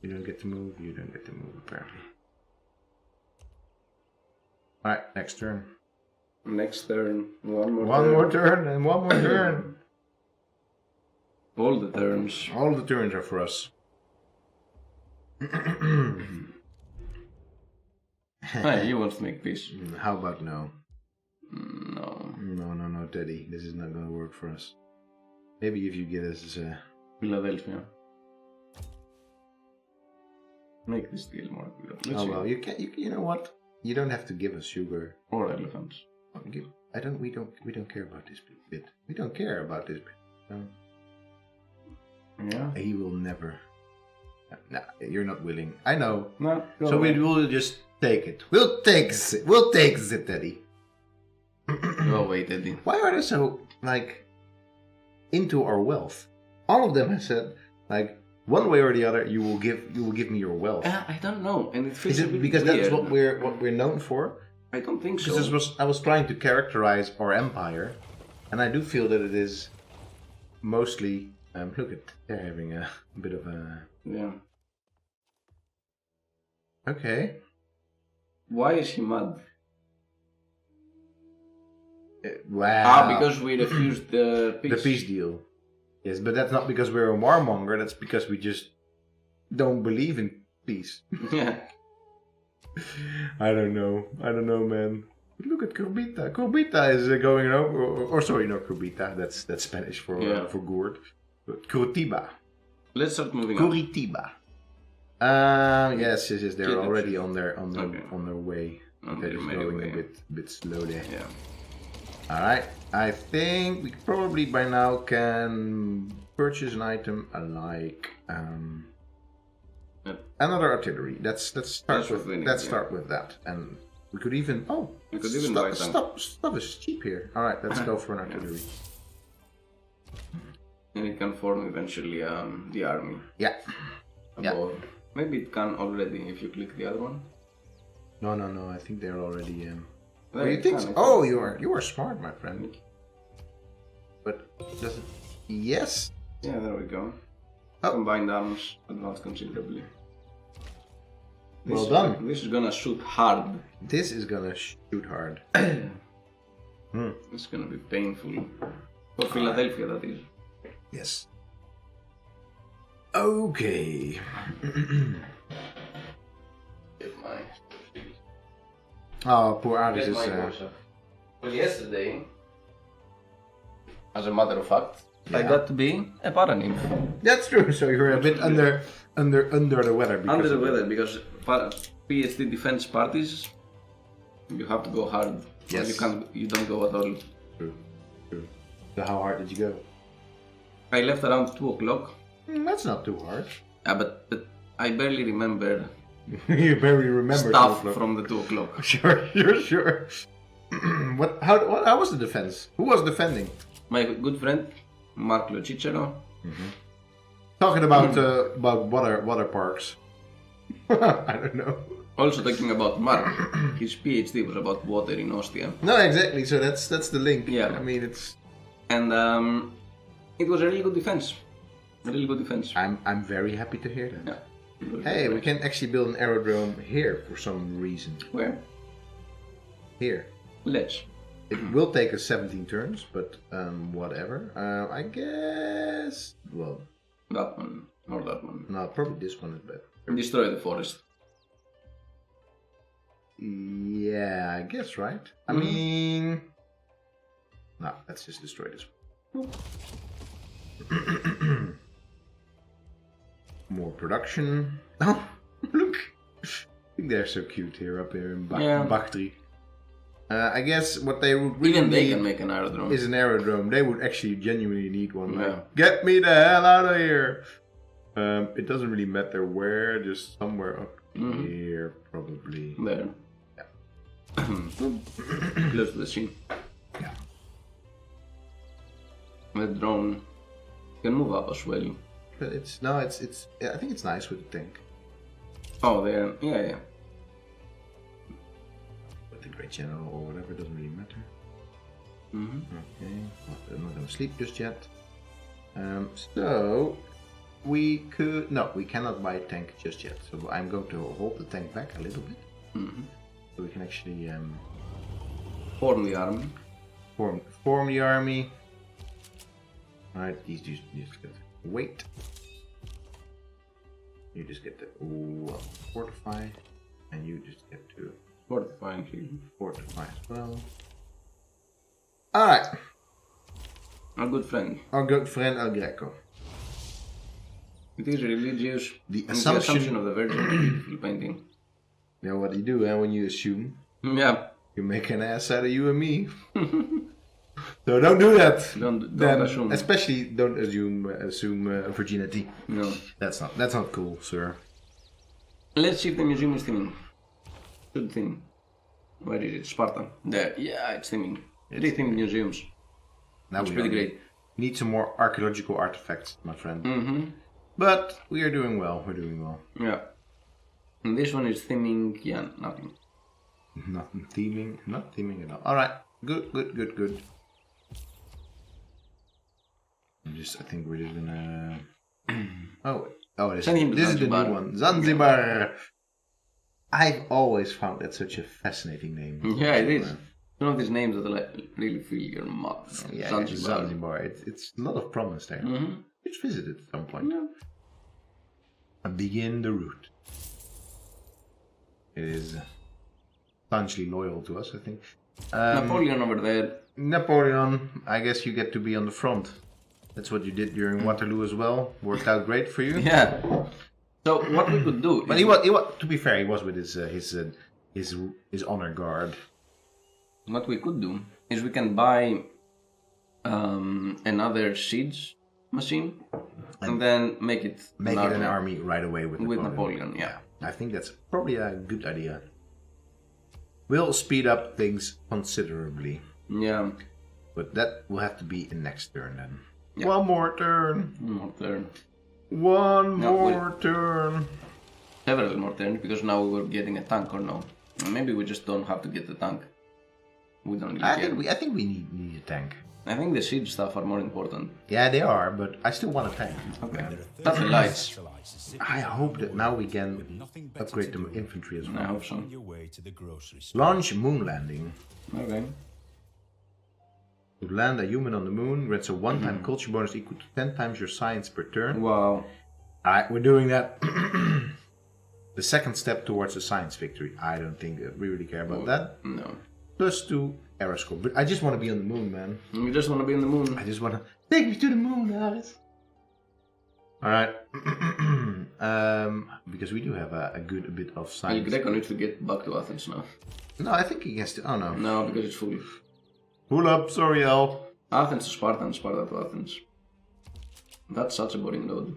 You don't get to move. You don't get to move apparently. All right. Next turn. Next turn. One One more turn and one more turn. All the turns. All the turns are for us. Hey, you want to make peace? How about no? No. No, Teddy. This is not gonna work for us. Maybe if you get us Philadelphia. Make this deal more good. oh well, you can't. You know what? You don't have to give us sugar. Or elephants. We don't care about this bit. We don't care about this bit. No. Yeah. He will never. No, you're not willing. I know. No. So we will just take it. We'll take it, Teddy. Go away, Teddy. Why are they so into our wealth? All of them have said one way or the other, you will give me your wealth. I don't know, and it feels Is it because weird. that's what we're known for? I don't think so. Because I was trying to characterize our empire, and I do feel that it is mostly. Look at they're having a bit of a. Yeah. Okay. Why is he mad? Wow. Because we refused the peace. The peace deal. Yes, but that's not because we're a warmonger. That's because we just don't believe in peace. Yeah. I don't know, man. Look at Curbita. Curbita is going over. Or sorry, not Curbita. That's Spanish for gourd. But Curitiba. Let's start moving on. Curitiba. Yes. They're already on their way. They're just going a bit slow there. Yeah. All right. I think we probably by now can purchase an item like another artillery. Let's start with that, and we could even stuff is cheap here. All right, let's go for an artillery. And it can form eventually the army. Yeah. Above. Maybe it can already if you click the other one. No. I think they're already. Well, you think so? Oh, you are smart, my friend. But does it? Yes. Yeah, there we go. Oh. Combined arms advanced considerably. Well done. This is gonna shoot hard. This is gonna shoot hard. It's gonna be painful. For Philadelphia, that is. Yes. Okay. Oh, poor Angus is. Well, yesterday, as a matter of fact, I got to be a paranymph. That's true. So you're a bit under the weather. Because PhD defense parties, you have to go hard. Yes. You don't go at all. True. So how hard did you go? I left around 2 o'clock. That's not too hard. But I barely remember. You barely remember stuff from the 2 o'clock. Sure. How was the defense? Who was defending? My good friend Mark Cicero. Mm-hmm. Talking about water parks. I don't know. Also talking about Mark, his PhD was about water in Ostia. No, exactly. So that's the link. Yeah. I mean, it's. And it was a really good defense. I'm very happy to hear that. Yeah. Hey, we can actually build an aerodrome here for some reason. Where? Here. Let's. It will take us 17 turns, but whatever. I guess. Well. That one or that one. No, probably this one is better. Destroy the forest. Yeah, I guess right. I mean. No, let's just destroy this one. More production. Oh, look! I think they're so cute here up here in Bactri. I guess what they would really Even they need can make an aerodrome. is an aerodrome. They would actually genuinely need one. Yeah. Like, get me the hell out of here! It doesn't really matter where, just somewhere up here, probably. There. Yeah. Close to the sea. Yeah. The drone can move up as well. But it's yeah, I think it's nice with the tank. Oh, there. Yeah. With the Great General or whatever, doesn't really matter. Mm-hmm. Okay, well, I'm not gonna sleep just yet. So we cannot buy a tank just yet. So I'm going to hold the tank back a little bit, so we can actually Form the army. form the army. All right, these just get wait. You just get to fortify, and you just get to Fortify. fortify as well. All right, Our good friend. our good friend El Greco. It is religious. The and assumption of the Virgin. Beautiful painting. You know what you do, when you assume. Yeah. You make an ass out of you and me. So don't do that. Don't Then, assume. especially don't assume virginity. No. That's not cool, sir. Let's see if the museum is theming. Good theme. Where is it? Sparta. There. Yeah, it's theming. 3 themed museums. Now That's we pretty don't great. need some more archaeological artifacts, my friend. Mm-hmm. But we are doing well. We're doing well. Yeah. And this one is theming. Yeah, nothing. Not theming at all. All right. Good. I think we're just gonna. This Send him to is the Zanzibar. new one. Zanzibar. I've always found that such a fascinating name. Yeah, it is. One of these names that really fill your mouth. Yeah, Zanzibar. Zanzibar. It's a lot of promise there. Mm-hmm. Let's visit it at some point. Yeah. And begin the route. It is staunchly loyal to us, I think. Napoleon over there. Napoleon, I guess you get to be on the front. That's what you did during Waterloo as well. Worked out great for you. Yeah. So what we could do? But he was. To be fair, he was with his honor guard. What we could do is we can buy another siege machine and then make it an army right away with Napoleon. Yeah. I think that's probably a good idea. We'll speed up things considerably. Yeah. But that will have to be in next turn then. Yeah. One more turn. One more turn. One more turn. Several more turns because now we were getting a tank or no. Maybe we just don't have to get the tank. We don't really care. I think we need a tank. I think the siege stuff are more important. Yeah, they are, but I still want a tank. Okay. That's the lights. I hope that now we can upgrade the infantry as I well. hope so. Launch moon landing. Okay. To land a human on the moon grants a one-time culture bonus equal to 10 times your science per turn. Wow. Alright, we're doing that. The second step towards a science victory. I don't think we really care about that. No. +2 error score. But I just want to be on the moon, man. We just want to be on the moon. I just want to take me to the moon, Aris. Alright. Because we do have a good bit of El science. Greco needs to get back to Athens now. No, I think he can still. Oh no. No, because it's full. Pull up, sorry, Al. Athens to Sparta and Sparta to Athens. That's such a boring load.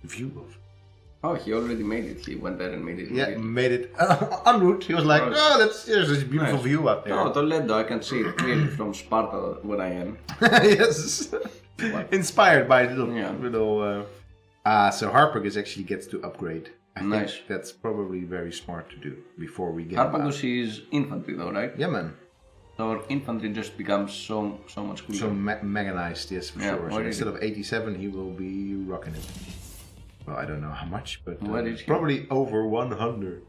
View of. Oh, he already made it. He went there and made it. Yeah, made it en route. He was like, there's this beautiful Nice. view out there. Oh, Toledo, I can see it clearly from Sparta where I am. Yes. Inspired by little. Yeah. So Harpagus actually gets to upgrade. I Nice. think that's probably very smart to do before we get Harpagus is infantry though, right? Yeah, man. So our infantry just becomes so much cooler. So mechanized, yes, for Yeah, sure. So what is instead it? of 87, he will be rocking it. Well, I don't know how much, but What is he? probably over 100.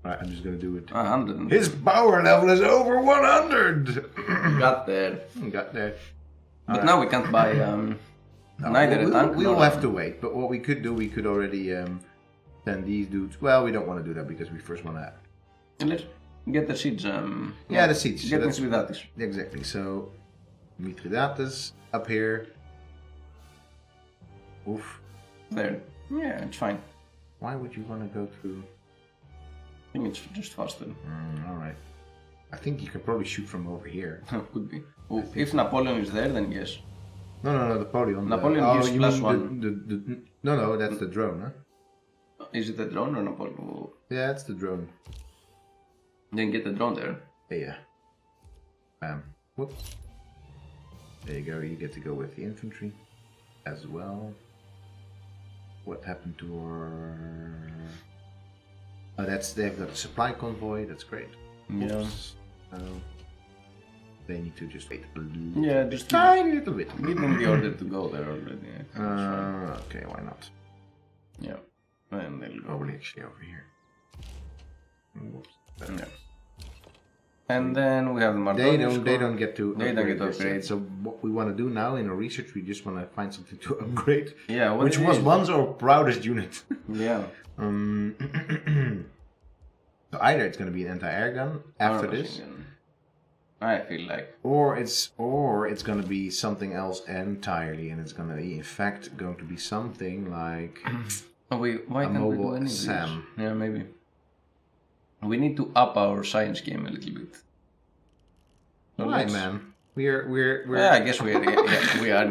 Alright, I'm just gonna do it. 100. His power level is over 100! Got there. Got there. But now we can't buy neither a tank we nor will have to wait, but what we could do, we could already send these dudes. Well, we don't want to do that because we first want to Get the siege. Yeah, the siege. Get So Mithridates. exactly. So Mithridates up here. Oof. There. Yeah, it's fine. Why would you want to go through? I think it's just faster. All right. I think you can probably shoot from over here. Could be. Oh, if Napoleon is there, then yes. No, Napoleon. Napoleon gives you plus mean one. No, that's the drone, huh? Is it the drone or Napoleon? Oh. Yeah, it's the drone. Then get the drone there. Yeah. Bam. Whoops. There you go. You get to go with the infantry as well. What happened to our... Oh, they've got a supply convoy. That's great. Yeah. They need to just wait a little Yeah, bit. just Tiny little bit. give them the order to go there already. Okay, why not? Yeah. And they'll go. Probably actually over here. Whoops. Yeah. And then we have the They Mardonians. don't get to They don't get to this yet. upgrade. So what we want to do now in our research, we just want to find something to upgrade. Yeah, what which it was is. once our proudest unit. Yeah. So either it's going to be an anti-air gun after Armor this, machine gun. I feel like. or it's going to be something else entirely, and it's going to be in fact going to be something like Oh, why a can't we do mobile any of this? SAM. Yeah, maybe. We need to up our science game a little bit. So Why, let's- man? We're Yeah, I guess we are. Yeah, we are.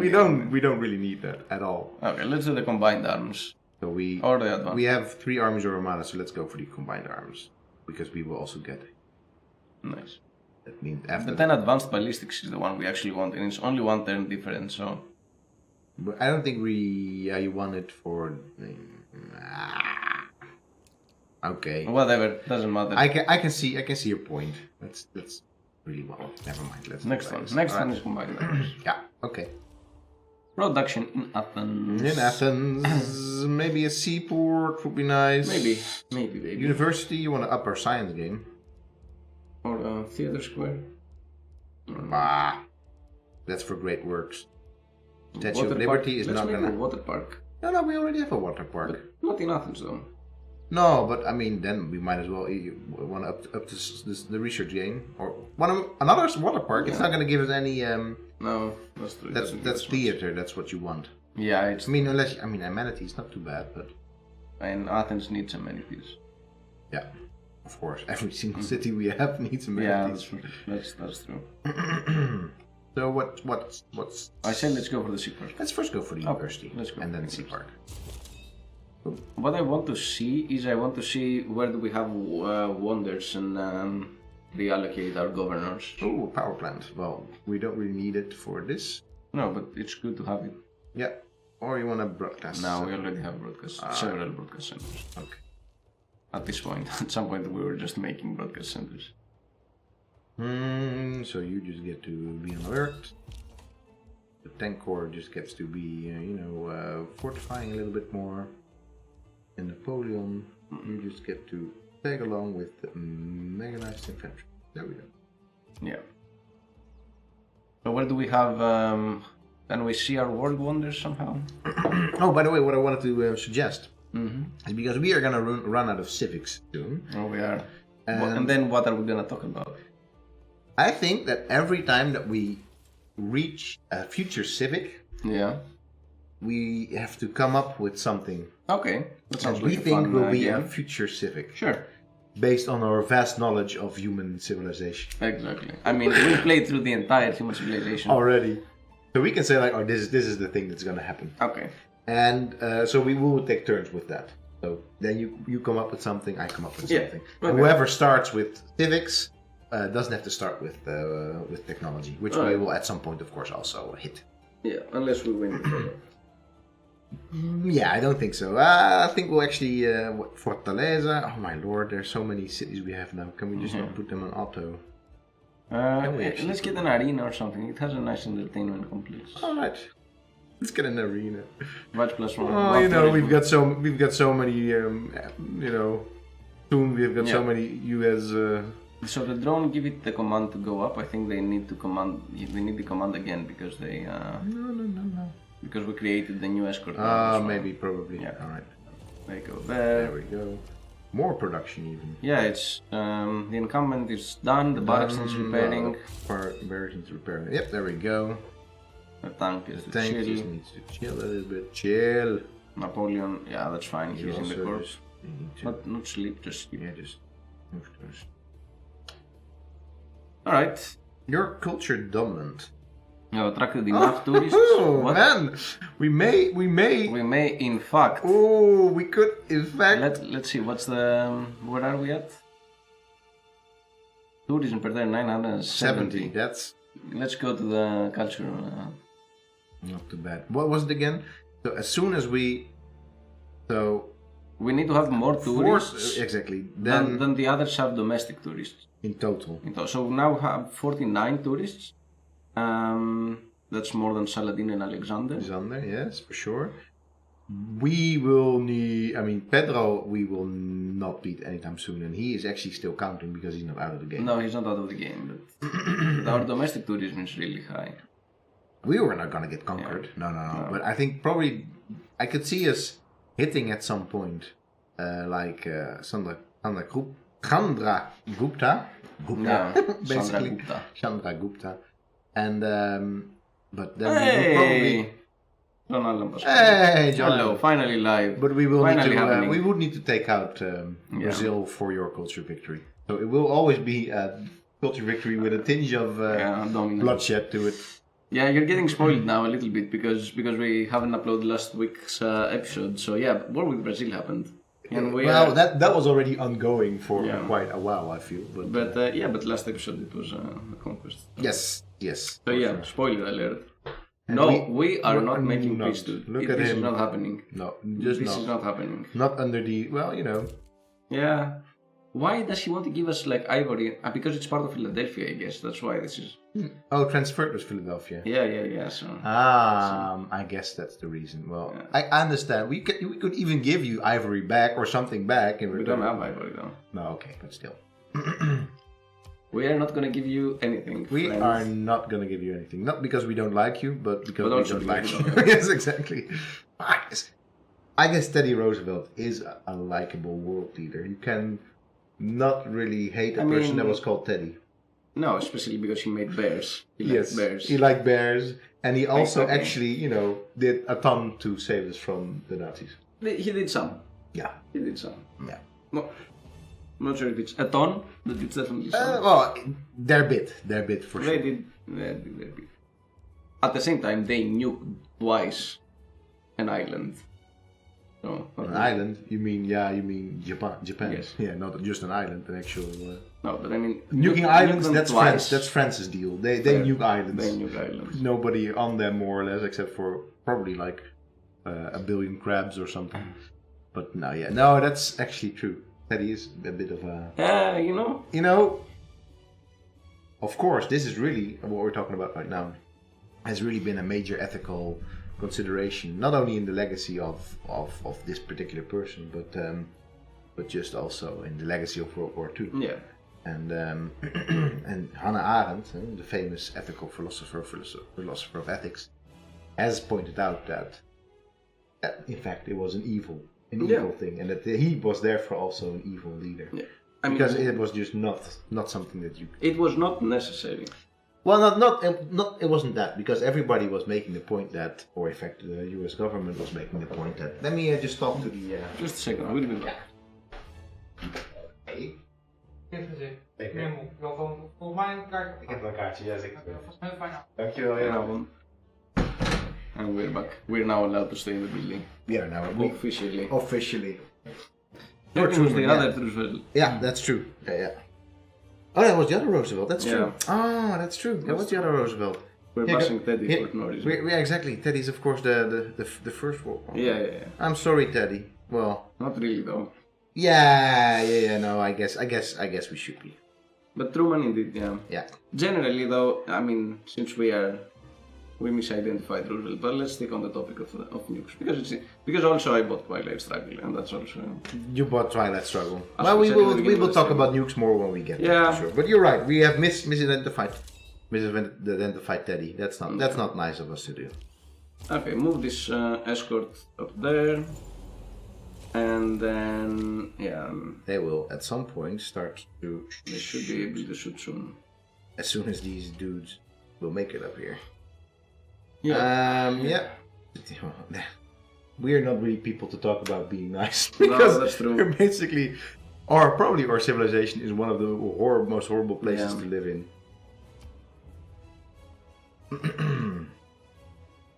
we don't really need that at all. Okay, let's do the combined arms So or the advanced. we have 3 armies or armada, so let's go for the combined arms because we will also get. Nice. That means after. But then advanced ballistics is the one we actually want, and it's only one turn difference. So But I don't think you want it for. Okay. whatever, doesn't matter. I can see your point. That's really well. Never mind. Let's Next do one. this. Next All one right. is combined arms. Yeah. Okay. Production in Athens. In Athens, maybe a seaport would be nice. Maybe. University. You want to up our science game? Or a theater square. Ah, that's for great works. Statue Water of Liberty park. is Let's not make gonna. a water park. No, we already have a water park. But not in Athens though. No, but I mean, then we might as well want to up the research game or another water park. It's Yeah. not going to give us any. No, that's true. It doesn't give That's us much. theater. That's what you want. Yeah, it's. I mean, amenities not too bad, but And Athens needs amenities. yeah, of course, every single city we have needs Yeah, amenities. that's true. So what's? I say let's go for the sea park. Let's first go for the university, let's go and for then the Sea Park. What I want to see is I want to see where do we have wonders and reallocate our governors. Oh, power plant. Well, we don't really need it for this. No, but it's good to have it. Yeah. Or you want to broadcast? Now we already have several broadcast centers. Okay. At this point, at some point we were just making broadcast centers. So you just get to be on alert. The tank corps just gets to be, fortifying a little bit more. And Napoleon, you just get to tag along with the mechanized infantry. There we go. Yeah. So where do we have? Can we see our world wonders somehow? Oh, by the way, what I wanted to suggest Mm-hmm. is because we are gonna run out of civics soon. Oh, we are. And And then what are we gonna talk about? I think that every time that we reach a future civic, Yeah. we have to come up with something Okay. That that sounds we like a think fun will be game. a future civic. Sure. Based on our vast knowledge of human civilization. Exactly. I mean, we played through the entire human civilization. Already. So we can say like, oh, this is the thing that's gonna happen. Okay. And so we will take turns with that. So then you come up with something, I come up with Yeah. something. Okay. Whoever starts with civics doesn't have to start with technology, which we Alright. will at some point, of course, also hit. Yeah, unless we win before that. Yeah, I don't think so. I think we'll actually Fortaleza. Oh my lord, there's so many cities we have now. Can we just not put them on auto? Can we actually Let's get an arena or something. It has a nice entertainment complex. All right, let's get an arena. Watch plus one. Oh, we've got so many. Soon we've got so Yeah. many US. So the drone give it the command to go up. I think they need to command. They need the command again because they. No. Because we created the new escort. drone as well. Maybe, probably. Yeah. All right. They go There there. we go. More production even. Yeah, it's the encampment is done. The barracks needs repairing. Barracks needs repairing. Yep, there we go. The tank is The to tank chill. just needs to chill a little bit. Chill. Napoleon, yeah, that's fine. He's in the also corpse. you need to, Not sleep, just sleep. yeah, just move those. Alright. You're culture dominant. We have attracted enough tourists. Oh What? man, we may. We may, in fact. Oh, we could in fact. Let's see, what's the. Where are we at? Tourism per day 970. 70. That's Let's go to the culture. not too bad. What was it again? So as soon as we, so We need to have more tourists exactly. than the others have domestic tourists. In total. So we now have 49 tourists. That's more than Saladin and Alexander. Alexander, yes, for sure. We will need. I mean, Pedro, we will not beat anytime soon, and he is actually still counting because he's not out of the game. No, he's not out of the game, but our domestic tourism is really high. We were not gonna get conquered. Yeah. No. But I think probably I could see us hitting at some point, like Chandra Gupta, Yeah, basically Chandra Gupta. Chandra Gupta, and but then we will probably. John Allen Pascal. Hey, John. Hello, finally live. But we will Finally need to. happening. We would need to take out Brazil for your culture victory. So it will always be a culture victory with a tinge of dominant. bloodshed to it. Yeah, you're getting spoiled now a little bit because we haven't uploaded last week's episode. So yeah, War with Brazil happened, and we that was already ongoing for Yeah. quite a while, I feel. but last episode it was a conquest. Yes. So for yeah, sure. spoiler alert. And No, we are we're not making not. peace, dude. Look at This him. is not happening. No, just This not. is not happening. Not under the. Well, you know. Yeah. Why does he want to give us like ivory? Because it's part of Philadelphia, I guess. That's why this is. Oh, transferred was Philadelphia. Yeah. So. I guess that's the reason. Well, Yeah. I understand. We could even give you ivory back or something back. In We return. don't have ivory though. No, okay, but still. We are not gonna give you anything. We friends. are not gonna give you anything. Not because we don't like you, but because But we also don't because like we you. don't like Yes, exactly. I guess Teddy Roosevelt is a likable world leader. You can not really hate a I person mean- that was called Teddy. No, especially because he made bears. He Yes, liked bears. he liked bears, and he also Okay. actually, did a ton to save us from the Nazis. He did some. Yeah, He did some. yeah. No, I'm not sure if it's a ton, but it's definitely some. Well, their bit for They sure. did their bit. At the same time, they nuked twice an island. So, An island? You mean Japan? Japan? Yes. Yeah, not just an island, an actual. no, but I mean Nuking nuke islands, them that's twice. France. That's France's deal. They Yeah, nuke islands. They nuke islands. Nobody on them more or less, except for probably like a billion crabs or something. But no, that's actually true. That is a bit of a. You know. Of course, this is really what we're talking about right now. Has really been a major ethical consideration, not only in the legacy of this particular person, but just also in the legacy of World War II. Yeah. And and Hannah Arendt, the famous ethical philosopher of ethics, has pointed out that in fact it was an evil thing, and that he was therefore also an evil leader. Yeah. Because it was just not something that you. It was not necessary. Well, not it wasn't that, because everybody was making the point that, or in fact, the U.S. government was making the point that. Let me just talk to the. Just a second, we'll be back. Hey. Volgens mij een kaart. Ik heb een kaartje, ja zeker. Dat was heel fijn. Dankjewel, Goedenavond. And we're back. We're now allowed to stay in the building. Yeah, now Officially. officially. That was the yeah. other Roosevelt. Yeah, that's true. Yeah. Oh, that was the other Roosevelt. That's true. Yeah. Ah, that's true. That was the other Roosevelt. We're Yeah, bashing Teddy yeah, for no reason. Yeah, exactly. Teddy's of course the first one. Yeah. I'm sorry, Teddy. Well, Not really though. yeah. No, I guess we should be. But Truman indeed, yeah. Yeah. Generally though, I mean, since we misidentified Roosevelt, but let's stick on the topic of nukes because also I bought Twilight Struggle, and that's also. You bought Twilight Struggle. As Well, we we said in the will beginning of the talk stream. about nukes more when we get there, Yeah. for sure. But you're right. We have misidentified Teddy. That's not nice of us to do. Okay, move this escort up there. And then, They will at some point start to. they should be able to shoot soon. As soon as these dudes will make it up here. Yeah. Yeah. We're not really people to talk about being nice No, because that's true. we're basically, probably our civilization is one of the most horrible places to live in.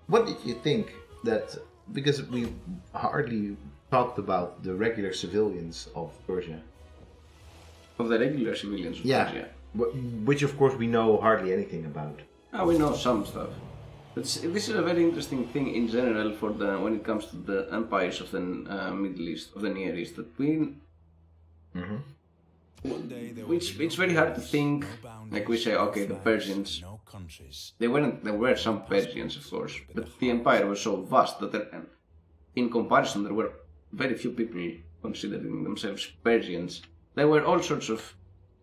What did you think that, because we hardly talked about the regular civilians of Persia. Of the regular civilians, of course, yeah. Which of course we know hardly anything about. We know some stuff. This is a very interesting thing in general for when it comes to the empires of the Middle East, of the Near East, that we... It's very hard to think, like we say, okay, the Persians, there were some Persians, of course, but the empire was so vast that in comparison there were very few people considering themselves Persians. There were all sorts of,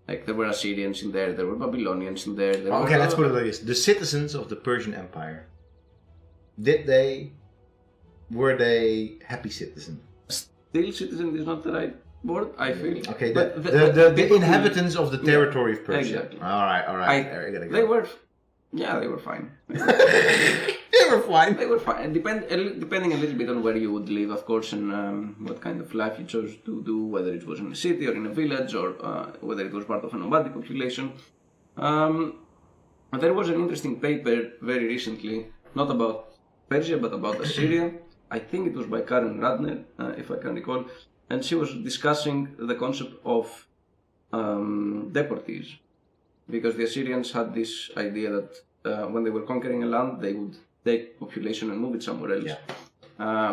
like there were Assyrians in there were Babylonians in there. Okay, let's put it like this. The citizens of the Persian Empire, were they happy citizens? Still citizen is not the right word, I feel. Okay, but the inhabitants of the territory of Persia. Exactly. Alright. They were fine. They were fine. They were fine. Depending a little bit on where you would live, of course, and what kind of life you chose to do, whether it was in a city or in a village, or whether it was part of a nomadic population. There was an interesting paper very recently, not about Persia, but about Assyria. I think it was by Karen Radner, if I can recall, and she was discussing the concept of deportees, because the Assyrians had this idea that when they were conquering a land, they would take population and move it somewhere else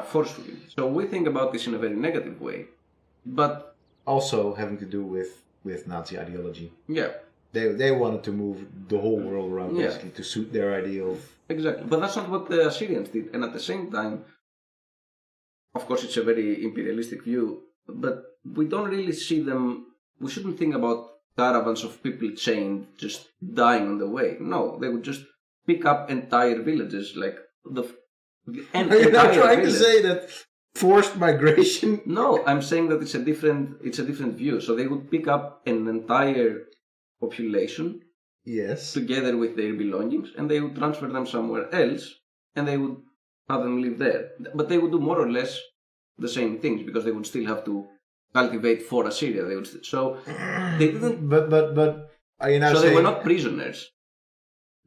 forcefully. So we think about this in a very negative way, but also having to do with Nazi ideology. Yeah, they wanted to move the whole world around basically to suit their ideal. Exactly, but that's not what the Assyrians did. And at the same time, of course, it's a very imperialistic view, but we don't really see them. We shouldn't think about caravans of people chained just dying on the way. No, they would just pick up entire villages, like Are you not trying to say that forced migration? No, I'm saying that it's a different view. So they would pick up an entire population, yes, together with their belongings, and they would transfer them somewhere else, and they would have them live there. But they would do more or less the same things, because they would still have to cultivate for Assyria. They would they didn't. But are you now saying they were not prisoners?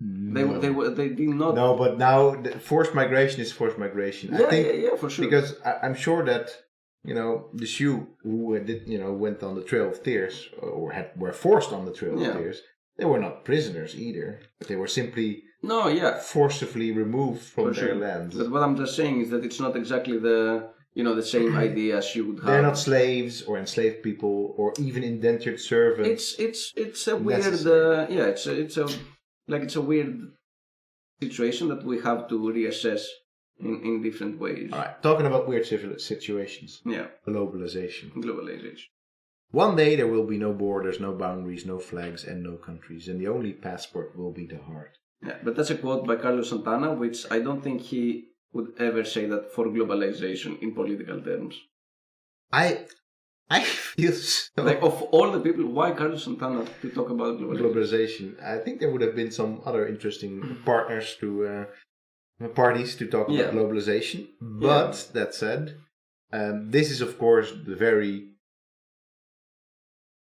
No. They did not. No, but now forced migration is forced migration. Yeah, I think, for sure. Because I'm sure that the Sioux who went on the Trail of Tears or were forced on the Trail of Tears, they were not prisoners either. But they were simply forcibly removed from their lands. But what I'm just saying is that it's not exactly the same idea as you would have. They're not slaves or enslaved people or even indentured servants. It's a weird it's a weird situation that we have to reassess in different ways. All right, talking about weird situations. Yeah. Globalization. One day there will be no borders, no boundaries, no flags, and no countries, and the only passport will be the heart. Yeah, but that's a quote by Carlos Santana, which I don't think he would ever say that for globalization in political terms. I feel so. Like, of all the people, why Carlos Santana to talk about globalization? I think there would have been some other interesting parties to talk about globalization. But that said, this is of course the very,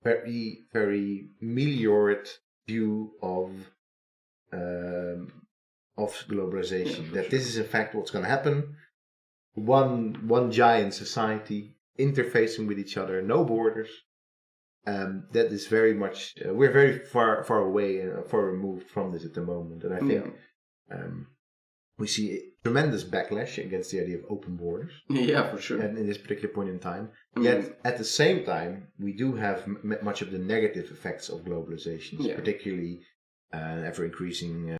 very, very meliorated view of globalization. That this is in fact what's going to happen. One giant society interfacing with each other, no borders. That is very much. We're very far away and far removed from this at the moment, and I think we see a tremendous backlash against the idea of open borders. Yeah, for sure. And in this particular point in time, yet at the same time, we do have much of the negative effects of globalization, particularly ever increasing